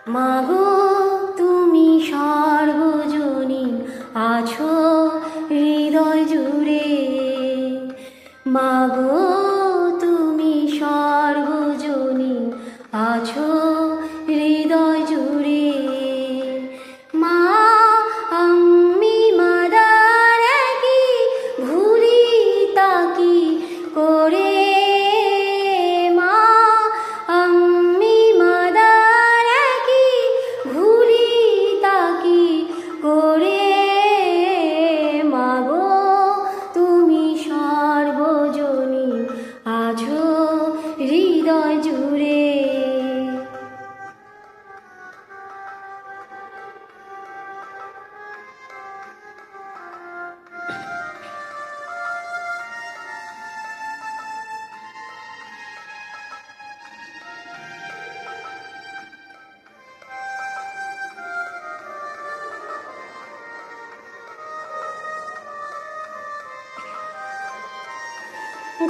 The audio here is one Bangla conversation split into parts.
মাগো তুমি সর্বজনীন আছো হৃদয় জুড়ে, মাগো তুমি সর্বজনীন আছো হৃদয় জুড়ে। মা আমি মাদার কি ভুলি তাকি করে, মা আমি মাদার কি ভুলি তাকি করে। মাগো তুমি সর্বজনীন আছো হৃদয় জুড়ে।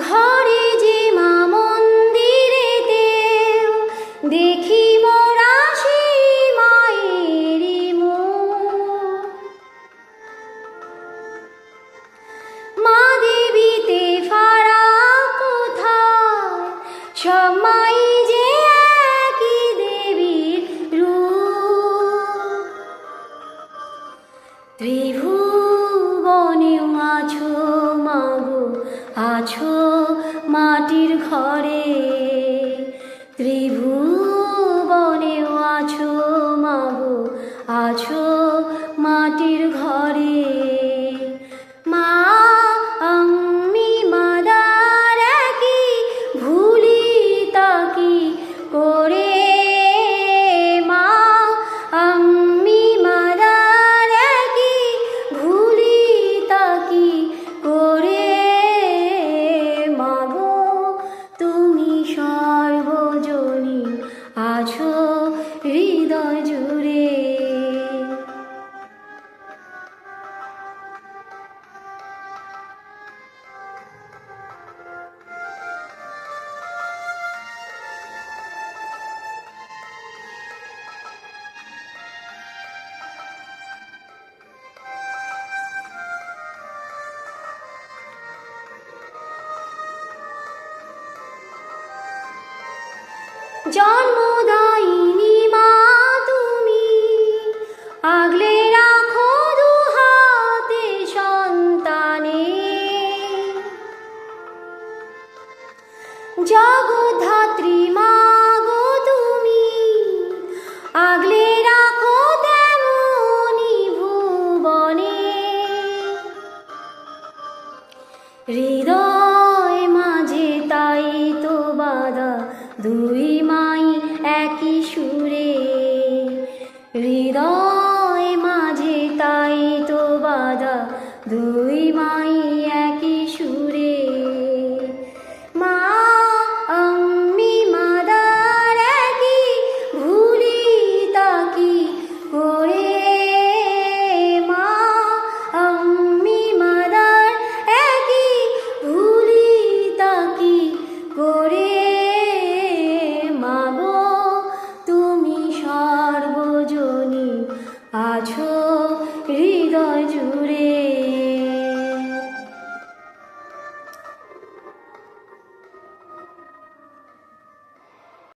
ঘরে যে মা মন্দিরেতে দেখি মোরা সেই মায়েরই মুখ, মা দেবীতে ফারাক কোথায়, সব মাই যে একই দেবীর রূপ। ত্রিভুবনেও আছো মাগো, আছো মাটির ঘরে, ত্রিভুবনেও আছো মাগো, আছো মাটির ঘরে। মা আমি মাদার কি ভুলি তাকি করে, মা আমি মাদার কি ভুলি তাকি করে। মাগো তুমি সর্বজনীন আছো হৃদয় জুড়ে। জন্মদায়িনী মা তুমি আগলে রাখো দুহাতে সন্তানে, জগদ্ধাত্রী মাগো তুমি আগলে রাখো তেমনি ভুবনে। হৃদয় মাঝে তাই তো বাঁধা দুই মাই একই সুরে, হৃদয় মাঝে তাই তো বাঁধা দুই মাই একই সুরে। মা আমি মাদার কি ভুলি তাকি করে, মা আমি মাদার কি ভুলি তাকি করে। মাগো তুমি সর্বজনীন আছো